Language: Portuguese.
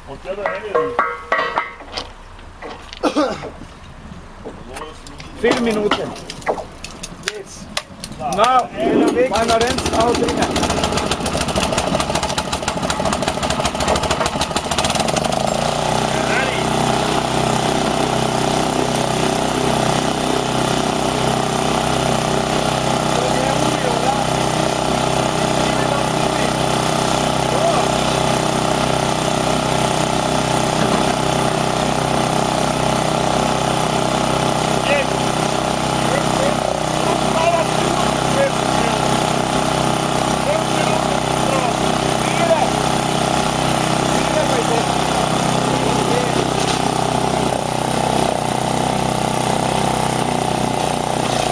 Und der da rein. 4 Minuten. Jetzt. Na, meiner Renz auch drinnen.